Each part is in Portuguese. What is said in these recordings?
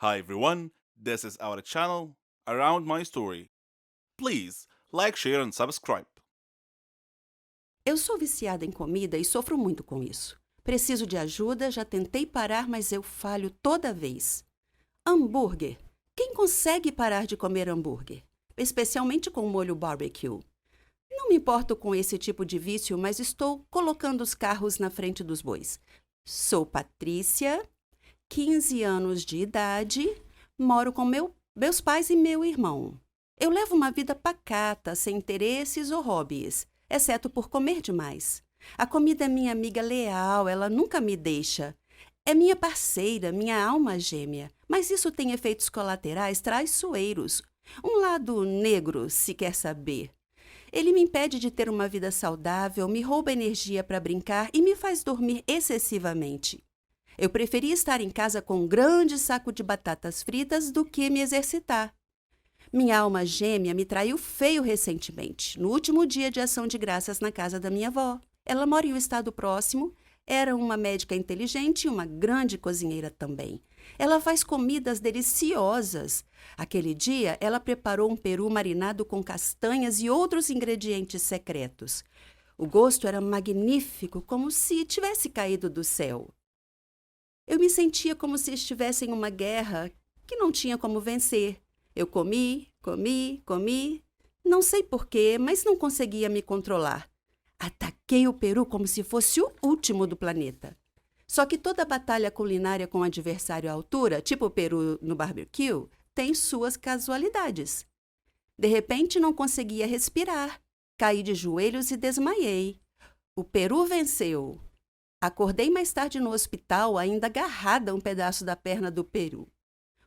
Hi everyone, this is our channel Around My Story. Please like, share and subscribe. Eu sou viciada em comida e sofro muito com isso. Preciso de ajuda, já tentei parar, mas eu falho toda vez. Hambúrguer. Quem consegue parar de comer hambúrguer? Especialmente com molho barbecue. Não me importo com esse tipo de vício, mas estou colocando os carros na frente dos bois. Sou Patrícia, 15 anos de idade, moro com meus pais e meu irmão. Eu levo uma vida pacata, sem interesses ou hobbies, exceto por comer demais. A comida é minha amiga leal, ela nunca me deixa. É minha parceira, minha alma gêmea, mas isso tem efeitos colaterais traiçoeiros. Um lado negro, se quer saber. Ele me impede de ter uma vida saudável, me rouba energia para brincar e me faz dormir excessivamente. Eu preferia estar em casa com um grande saco de batatas fritas do que me exercitar. Minha alma gêmea me traiu feio recentemente, no último dia de ação de graças na casa da minha avó. Ela mora em um estado próximo, era uma médica inteligente e uma grande cozinheira também. Ela faz comidas deliciosas. Aquele dia, ela preparou um peru marinado com castanhas e outros ingredientes secretos. O gosto era magnífico, como se tivesse caído do céu. Eu me sentia como se estivesse em uma guerra que não tinha como vencer. Eu comi. Não sei porquê, mas não conseguia me controlar. Ataquei o peru como se fosse o último do planeta. Só que toda batalha culinária com adversário à altura, tipo o peru no barbecue, tem suas casualidades. De repente, não conseguia respirar. Caí de joelhos e desmaiei. O peru venceu. Acordei mais tarde no hospital, ainda agarrada a um pedaço da perna do peru.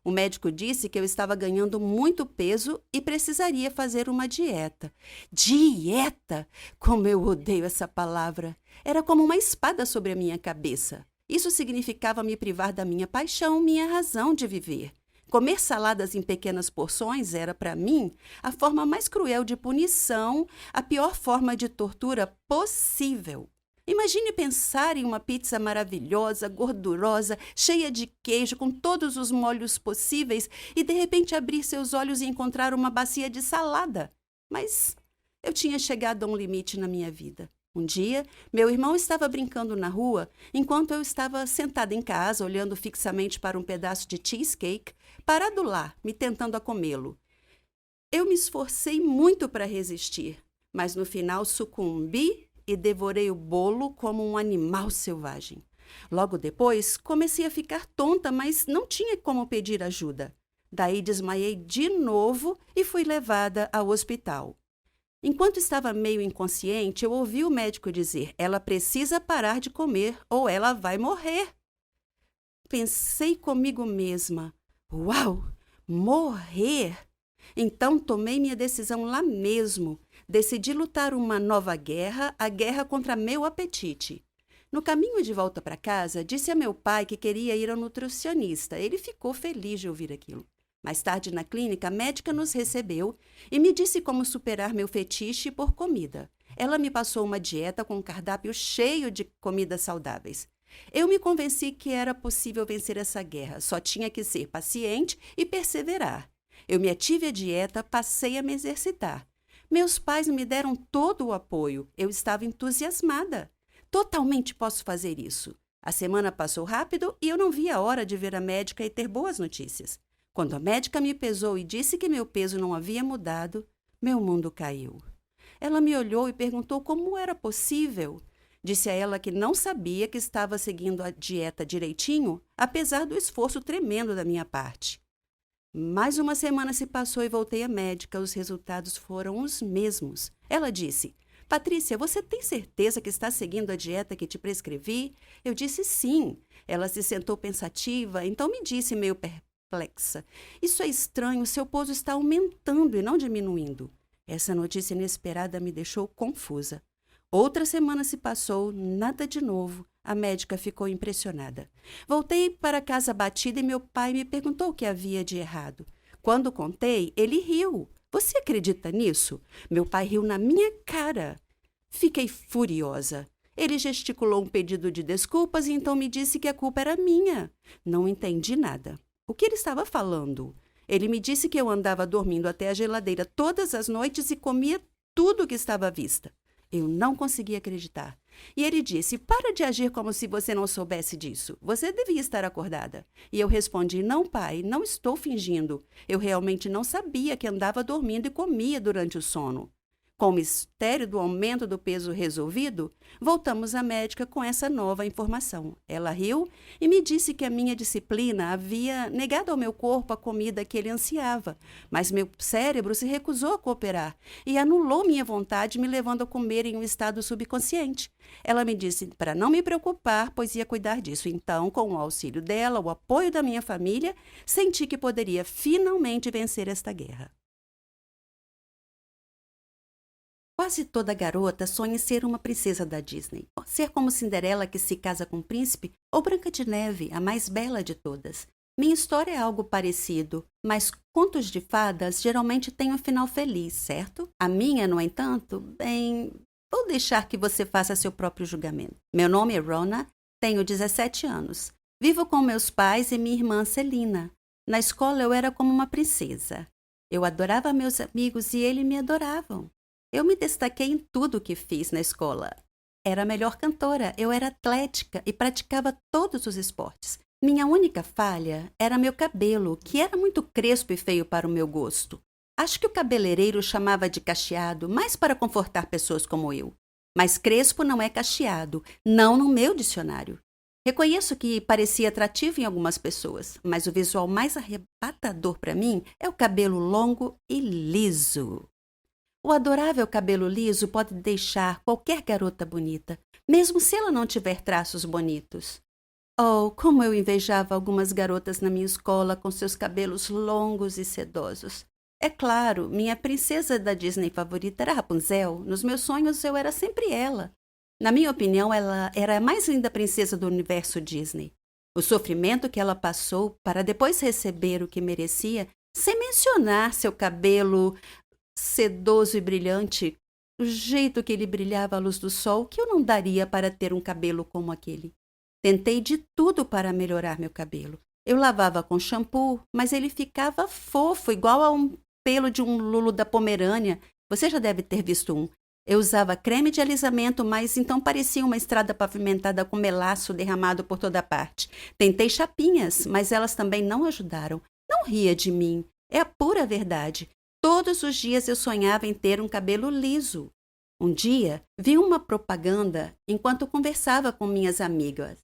O médico disse que eu estava ganhando muito peso e precisaria fazer uma dieta. Dieta! Como eu odeio essa palavra! Era como uma espada sobre a minha cabeça. Isso significava me privar da minha paixão, minha razão de viver. Comer saladas em pequenas porções era, para mim, a forma mais cruel de punição, a pior forma de tortura possível. Imagine pensar em uma pizza maravilhosa, gordurosa, cheia de queijo, com todos os molhos possíveis e de repente abrir seus olhos e encontrar uma bacia de salada. Mas eu tinha chegado a um limite na minha vida. Um dia, meu irmão estava brincando na rua, enquanto eu estava sentada em casa, olhando fixamente para um pedaço de cheesecake, parado lá, me tentando a comê-lo. Eu me esforcei muito para resistir, mas no final sucumbi e devorei o bolo como um animal selvagem. Logo depois, comecei a ficar tonta, mas não tinha como pedir ajuda. Daí desmaiei de novo e fui levada ao hospital. Enquanto estava meio inconsciente, eu ouvi o médico dizer: "Ela precisa parar de comer ou ela vai morrer." Pensei comigo mesma: "Uau! Morrer?" Então tomei minha decisão lá mesmo. Decidi lutar uma nova guerra, a guerra contra meu apetite. No caminho de volta para casa, disse a meu pai que queria ir ao nutricionista. Ele ficou feliz de ouvir aquilo. Mais tarde, na clínica, a médica nos recebeu e me disse como superar meu fetiche por comida. Ela me passou uma dieta com um cardápio cheio de comidas saudáveis. Eu me convenci que era possível vencer essa guerra, só tinha que ser paciente e perseverar. Eu me ative à dieta, passei a me exercitar. Meus pais me deram todo o apoio. Eu estava entusiasmada. Totalmente posso fazer isso. A semana passou rápido e eu não vi a hora de ver a médica e ter boas notícias. Quando a médica me pesou e disse que meu peso não havia mudado, meu mundo caiu. Ela me olhou e perguntou como era possível. Disse a ela que não sabia que estava seguindo a dieta direitinho, apesar do esforço tremendo da minha parte. Mais uma semana se passou e voltei à médica. Os resultados foram os mesmos. Ela disse: "Patrícia, você tem certeza que está seguindo a dieta que te prescrevi?" Eu disse sim. Ela se sentou pensativa, então me disse, meio perplexa: "Isso é estranho, seu peso está aumentando e não diminuindo." Essa notícia inesperada me deixou confusa. Outra semana se passou, nada de novo. A médica ficou impressionada. Voltei para casa abatida e meu pai me perguntou o que havia de errado. Quando contei, ele riu. "Você acredita nisso?" Meu pai riu na minha cara. Fiquei furiosa. Ele gesticulou um pedido de desculpas e então me disse que a culpa era minha. Não entendi nada. O que ele estava falando? Ele me disse que eu andava dormindo até a geladeira todas as noites e comia tudo que estava à vista. Eu não conseguia acreditar. E ele disse: para de agir como se você não soubesse disso. Você devia estar acordada. E eu respondi: não, pai, não estou fingindo. Eu realmente não sabia que andava dormindo e comia durante o sono. Com o mistério do aumento do peso resolvido, voltamos à médica com essa nova informação. Ela riu e me disse que a minha disciplina havia negado ao meu corpo a comida que ele ansiava, mas meu cérebro se recusou a cooperar e anulou minha vontade, me levando a comer em um estado subconsciente. Ela me disse para não me preocupar, pois ia cuidar disso. Então, com o auxílio dela, o apoio da minha família, senti que poderia finalmente vencer esta guerra. Quase toda garota sonha em ser uma princesa da Disney. Ser como Cinderela que se casa com um príncipe ou Branca de Neve, a mais bela de todas. Minha história é algo parecido, mas contos de fadas geralmente têm um final feliz, certo? A minha, no entanto, bem, vou deixar que você faça seu próprio julgamento. Meu nome é Rona, tenho 17 anos. Vivo com meus pais e minha irmã Celina. Na escola eu era como uma princesa. Eu adorava meus amigos e eles me adoravam. Eu me destaquei em tudo o que fiz na escola. Era a melhor cantora, eu era atlética e praticava todos os esportes. Minha única falha era meu cabelo, que era muito crespo e feio para o meu gosto. Acho que o cabeleireiro chamava de cacheado, mais para confortar pessoas como eu. Mas crespo não é cacheado, não no meu dicionário. Reconheço que parecia atrativo em algumas pessoas, mas o visual mais arrebatador para mim é o cabelo longo e liso. O adorável cabelo liso pode deixar qualquer garota bonita, mesmo se ela não tiver traços bonitos. Oh, como eu invejava algumas garotas na minha escola com seus cabelos longos e sedosos. É claro, minha princesa da Disney favorita era Rapunzel. Nos meus sonhos eu era sempre ela. Na minha opinião, ela era a mais linda princesa do universo Disney. O sofrimento que ela passou para depois receber o que merecia, sem mencionar seu cabelo sedoso e brilhante, o jeito que ele brilhava à luz do sol, que eu não daria para ter um cabelo como aquele. Tentei de tudo para melhorar meu cabelo. Eu lavava com shampoo, mas ele ficava fofo, igual a um pelo de um lulo da Pomerânia. Você já deve ter visto um. Eu usava creme de alisamento, mas então parecia uma estrada pavimentada com melaço derramado por toda parte. Tentei chapinhas, mas elas também não ajudaram. Não ria de mim. É a pura verdade. Todos os dias eu sonhava em ter um cabelo liso. Um dia, vi uma propaganda enquanto conversava com minhas amigas.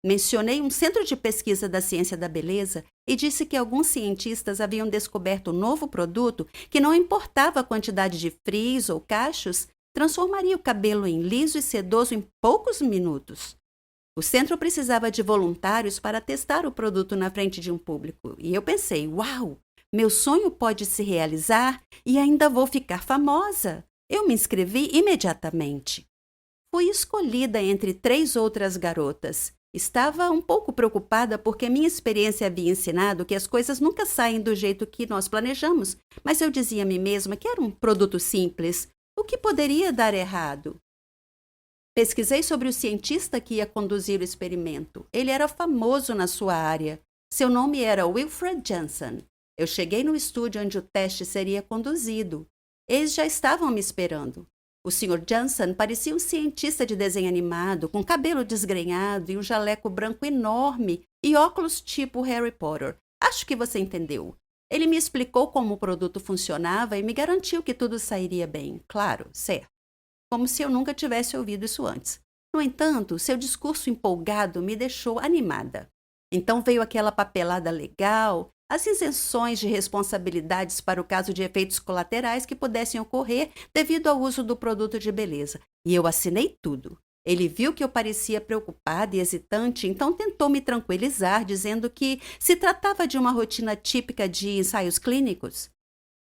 Mencionei um centro de pesquisa da ciência da beleza e disse que alguns cientistas haviam descoberto um novo produto que não importava a quantidade de frizz ou cachos, transformaria o cabelo em liso e sedoso em poucos minutos. O centro precisava de voluntários para testar o produto na frente de um público. E eu pensei, uau! Meu sonho pode se realizar e ainda vou ficar famosa. Eu me inscrevi imediatamente. Fui escolhida entre 3 outras garotas. Estava um pouco preocupada porque minha experiência havia ensinado que as coisas nunca saem do jeito que nós planejamos, mas eu dizia a mim mesma que era um produto simples. O que poderia dar errado? Pesquisei sobre o cientista que ia conduzir o experimento. Ele era famoso na sua área. Seu nome era Wilfred Johnson. Eu cheguei no estúdio onde o teste seria conduzido. Eles já estavam me esperando. O Sr. Johnson parecia um cientista de desenho animado, com cabelo desgrenhado e um jaleco branco enorme e óculos tipo Harry Potter. Acho que você entendeu. Ele me explicou como o produto funcionava e me garantiu que tudo sairia bem. Claro, certo. Como se eu nunca tivesse ouvido isso antes. No entanto, seu discurso empolgado me deixou animada. Então veio aquela papelada legal, as isenções de responsabilidades para o caso de efeitos colaterais que pudessem ocorrer devido ao uso do produto de beleza. E eu assinei tudo. Ele viu que eu parecia preocupada e hesitante, então tentou me tranquilizar, dizendo que se tratava de uma rotina típica de ensaios clínicos.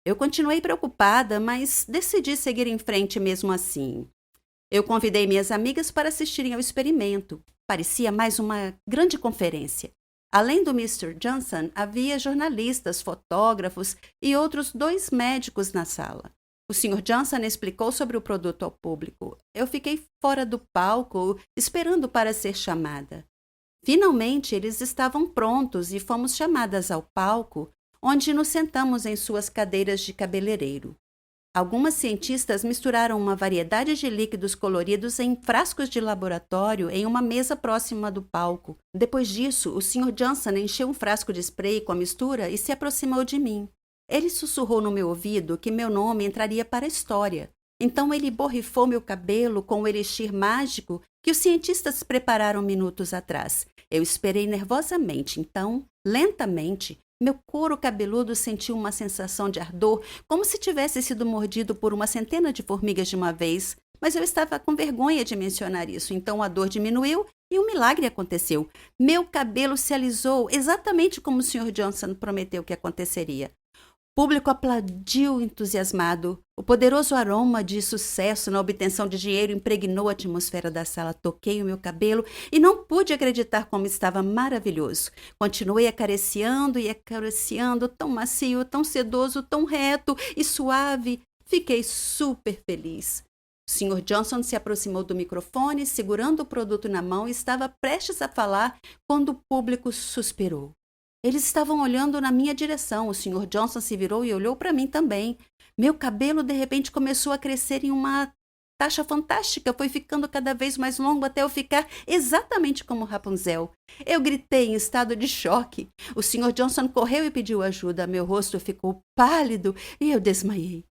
Eu continuei preocupada, mas decidi seguir em frente mesmo assim. Eu convidei minhas amigas para assistirem ao experimento. Parecia mais uma grande conferência. Além do Mr. Johnson, havia jornalistas, fotógrafos e outros 2 médicos na sala. O Sr. Johnson explicou sobre o produto ao público. Eu fiquei fora do palco, esperando para ser chamada. Finalmente, eles estavam prontos e fomos chamadas ao palco, onde nos sentamos em suas cadeiras de cabeleireiro. Algumas cientistas misturaram uma variedade de líquidos coloridos em frascos de laboratório em uma mesa próxima do palco. Depois disso, o Sr. Johnson encheu um frasco de spray com a mistura e se aproximou de mim. Ele sussurrou no meu ouvido que meu nome entraria para a história. Então ele borrifou meu cabelo com o elixir mágico que os cientistas prepararam minutos atrás. Eu esperei nervosamente, então, lentamente, meu couro cabeludo sentiu uma sensação de ardor, como se tivesse sido mordido por uma centena de formigas de uma vez. Mas eu estava com vergonha de mencionar isso, então a dor diminuiu e um milagre aconteceu. Meu cabelo se alisou, exatamente como o Sr. Johnson prometeu que aconteceria. O público aplaudiu entusiasmado. O poderoso aroma de sucesso na obtenção de dinheiro impregnou a atmosfera da sala. Toquei o meu cabelo e não pude acreditar como estava maravilhoso. Continuei acariciando e acariciando, tão macio, tão sedoso, tão reto e suave. Fiquei super feliz. O Sr. Johnson se aproximou do microfone, segurando o produto na mão e estava prestes a falar quando o público suspirou. Eles estavam olhando na minha direção. O Sr. Johnson se virou e olhou para mim também. Meu cabelo, de repente, começou a crescer em uma taxa fantástica. Foi ficando cada vez mais longo até eu ficar exatamente como Rapunzel. Eu gritei em estado de choque. O Sr. Johnson correu e pediu ajuda. Meu rosto ficou pálido e eu desmaiei.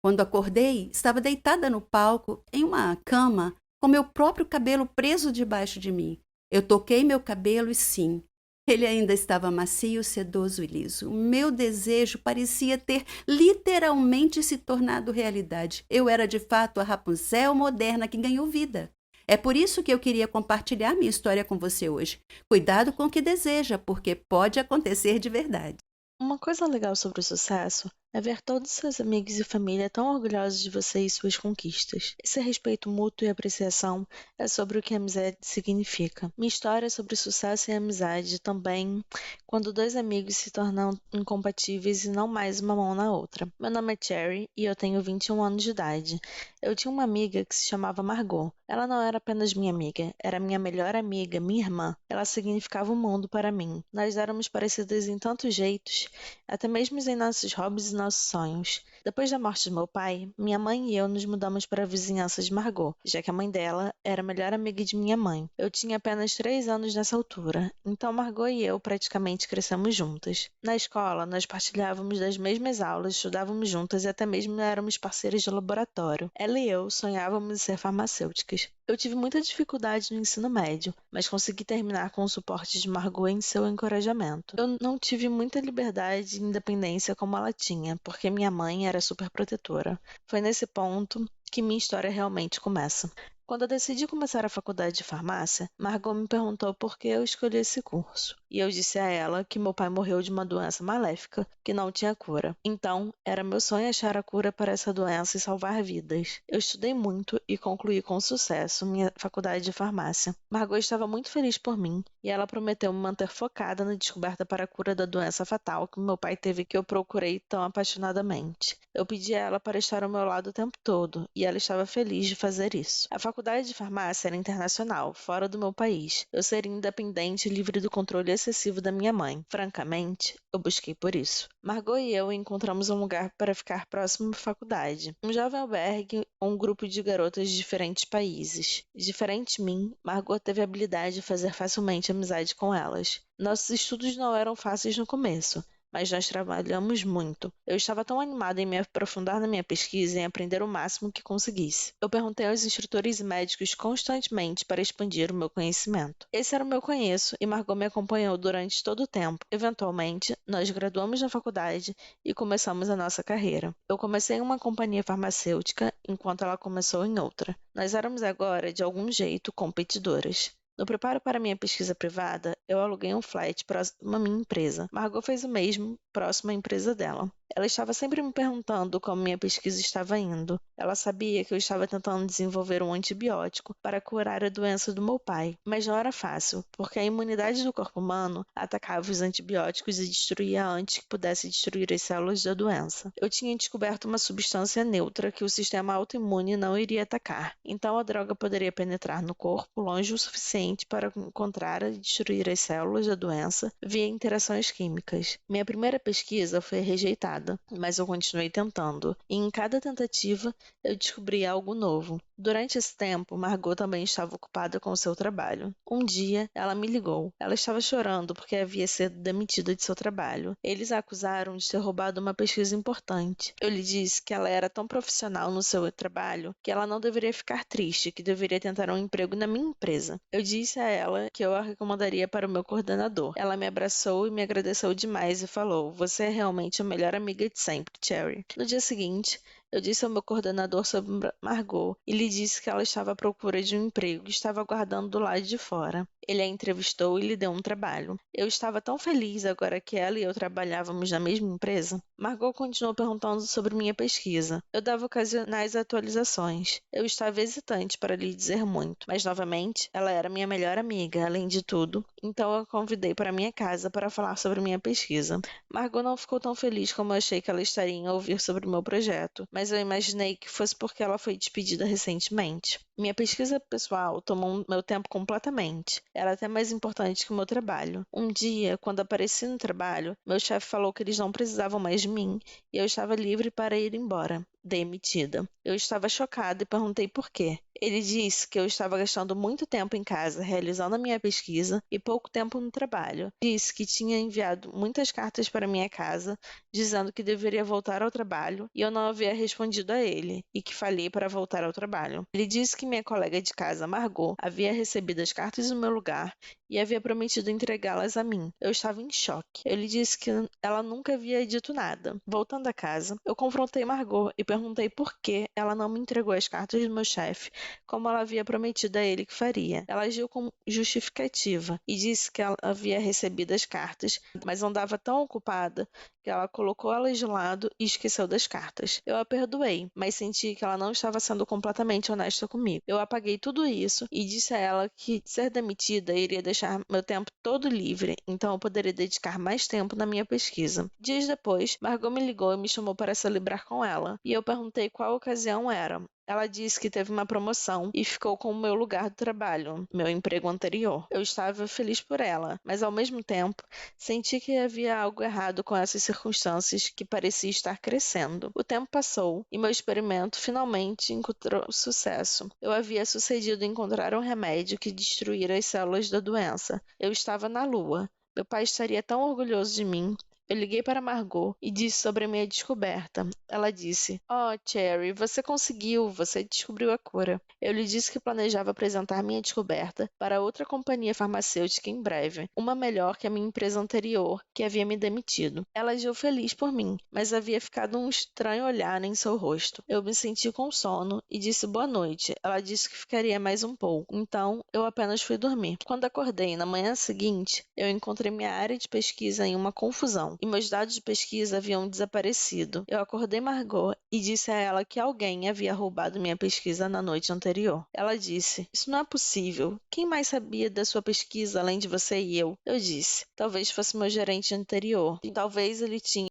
Quando acordei, estava deitada no palco, em uma cama, com meu próprio cabelo preso debaixo de mim. Eu toquei meu cabelo e sim, ele ainda estava macio, sedoso e liso. O meu desejo parecia ter literalmente se tornado realidade. Eu era de fato a Rapunzel moderna que ganhou vida. É por isso que eu queria compartilhar minha história com você hoje. Cuidado com o que deseja, porque pode acontecer de verdade. Uma coisa legal sobre o sucesso é ver todos seus amigos e família tão orgulhosos de você e suas conquistas. Esse respeito mútuo e apreciação é sobre o que a amizade significa. Minha história é sobre sucesso e amizade também, quando dois amigos se tornam incompatíveis e não mais uma mão na outra. Meu nome é Cherry e eu tenho 21 anos de idade. Eu tinha uma amiga que se chamava Margot. Ela não era apenas minha amiga, era minha melhor amiga, minha irmã. Ela significava o mundo para mim. Nós éramos parecidas em tantos jeitos, até mesmo em nossos hobbies e nossos sonhos. Depois da morte de meu pai, minha mãe e eu nos mudamos para a vizinhança de Margot, já que a mãe dela era a melhor amiga de minha mãe. Eu tinha apenas 3 anos nessa altura, então Margot e eu praticamente crescemos juntas. Na escola, nós partilhávamos das mesmas aulas, estudávamos juntas e até mesmo éramos parceiras de laboratório. Ela e eu sonhávamos em ser farmacêuticas. Eu tive muita dificuldade no ensino médio, mas consegui terminar com o suporte de Margot em seu encorajamento. Eu não tive muita liberdade e independência como ela tinha, porque minha mãe era super protetora. Foi nesse ponto que minha história realmente começa. Quando eu decidi começar a faculdade de farmácia, Margot me perguntou por que eu escolhi esse curso. E eu disse a ela que meu pai morreu de uma doença maléfica que não tinha cura. Então, era meu sonho achar a cura para essa doença e salvar vidas. Eu estudei muito e concluí com sucesso minha faculdade de farmácia. Margot estava muito feliz por mim e ela prometeu me manter focada na descoberta para a cura da doença fatal que meu pai teve, que eu procurei tão apaixonadamente. Eu pedi a ela para estar ao meu lado o tempo todo e ela estava feliz de fazer isso. A faculdade de farmácia era internacional, fora do meu país. Eu seria independente e livre do controle excessivo da minha mãe. Francamente, eu busquei por isso. Margot e eu encontramos um lugar para ficar próximo à faculdade. Um jovem albergue ou um grupo de garotas de diferentes países. Diferente de mim, Margot teve a habilidade de fazer facilmente amizade com elas. Nossos estudos não eram fáceis no começo, mas nós trabalhamos muito. Eu estava tão animada em me aprofundar na minha pesquisa e em aprender o máximo que conseguisse. Eu perguntei aos instrutores e médicos constantemente para expandir o meu conhecimento. Esse era o meu conheço e Margot me acompanhou durante todo o tempo. Eventualmente, nós graduamos na faculdade e começamos a nossa carreira. Eu comecei em uma companhia farmacêutica, enquanto ela começou em outra. Nós éramos agora, de algum jeito, competidoras. No preparo para minha pesquisa privada, eu aluguei um flat próximo à minha empresa. Margot fez o mesmo, próximo à empresa dela. Ela estava sempre me perguntando como minha pesquisa estava indo. Ela sabia que eu estava tentando desenvolver um antibiótico para curar a doença do meu pai, mas não era fácil, porque a imunidade do corpo humano atacava os antibióticos e destruía antes que pudesse destruir as células da doença. Eu tinha descoberto uma substância neutra que o sistema autoimune não iria atacar, então a droga poderia penetrar no corpo longe o suficiente para encontrar e destruir as células da doença via interações químicas. Minha primeira pesquisa foi rejeitada, mas eu continuei tentando, e em cada tentativa eu descobri algo novo. Durante esse tempo, Margot também estava ocupada com seu trabalho. Um dia, ela me ligou. Ela estava chorando porque havia sido demitida de seu trabalho. Eles a acusaram de ter roubado uma pesquisa importante. Eu lhe disse que ela era tão profissional no seu trabalho que ela não deveria ficar triste, que deveria tentar um emprego na minha empresa. Eu disse a ela que eu a recomendaria para o meu coordenador. Ela me abraçou e me agradeceu demais e falou: "Você é realmente a melhor amiga de sempre, Cherry." No dia seguinte, eu disse ao meu coordenador sobre Margot e lhe disse que ela estava à procura de um emprego e estava aguardando do lado de fora. Ele a entrevistou e lhe deu um trabalho. Eu estava tão feliz agora que ela e eu trabalhávamos na mesma empresa. Margot continuou perguntando sobre minha pesquisa. Eu dava ocasionais atualizações. Eu estava hesitante para lhe dizer muito, mas novamente, ela era minha melhor amiga, além de tudo, então eu a convidei para minha casa para falar sobre minha pesquisa. Margot não ficou tão feliz como eu achei que ela estaria em ouvir sobre o meu projeto, mas eu imaginei que fosse porque ela foi despedida recentemente. Minha pesquisa pessoal tomou meu tempo completamente. Era até mais importante que o meu trabalho. Um dia, quando apareci no trabalho, meu chefe falou que eles não precisavam mais de mim e eu estava livre para ir embora. Demitida. Eu estava chocada e perguntei por quê. Ele disse que eu estava gastando muito tempo em casa realizando a minha pesquisa e pouco tempo no trabalho. Disse que tinha enviado muitas cartas para minha casa dizendo que deveria voltar ao trabalho e eu não havia respondido a ele e que falhei para voltar ao trabalho. Ele disse que minha colega de casa, Margot, havia recebido as cartas no meu lugar e havia prometido entregá-las a mim. Eu estava em choque. Ele disse que ela nunca havia dito nada. Voltando a casa, eu confrontei Margot e perguntei por que ela não me entregou as cartas do meu chefe, como ela havia prometido a ele que faria. Ela agiu com justificativa e disse que ela havia recebido as cartas, mas andava tão ocupada que ela colocou elas de lado e esqueceu das cartas. Eu a perdoei, mas senti que ela não estava sendo completamente honesta comigo. Eu apaguei tudo isso e disse a ela que ser demitida iria deixar meu tempo todo livre, então eu poderia dedicar mais tempo na minha pesquisa. Dias depois, Margot me ligou e me chamou para celebrar com ela, e eu perguntei qual ocasião era. Ela disse que teve uma promoção e ficou com o meu lugar de trabalho, meu emprego anterior. Eu estava feliz por ela, mas ao mesmo tempo senti que havia algo errado com essas circunstâncias que parecia estar crescendo. O tempo passou e meu experimento finalmente encontrou sucesso. Eu havia sucedido em encontrar um remédio que destruíra as células da doença. Eu estava na Lua. Meu pai estaria tão orgulhoso de mim. Eu liguei para Margot e disse sobre a minha descoberta. Ela disse: "Oh, Cherry, você conseguiu, você descobriu a cura." Eu lhe disse que planejava apresentar minha descoberta para outra companhia farmacêutica em breve, uma melhor que a minha empresa anterior, que havia me demitido. Ela agiu feliz por mim, mas havia ficado um estranho olhar em seu rosto. Eu me senti com sono e disse boa noite. Ela disse que ficaria mais um pouco, então eu apenas fui dormir. Quando acordei na manhã seguinte, eu encontrei minha área de pesquisa em uma confusão e meus dados de pesquisa haviam desaparecido. Eu acordei Margot e disse a ela que alguém havia roubado minha pesquisa na noite anterior. Ela disse: "Isso não é possível. Quem mais sabia da sua pesquisa além de você e eu?" Eu disse: "Talvez fosse meu gerente anterior. E talvez ele tinha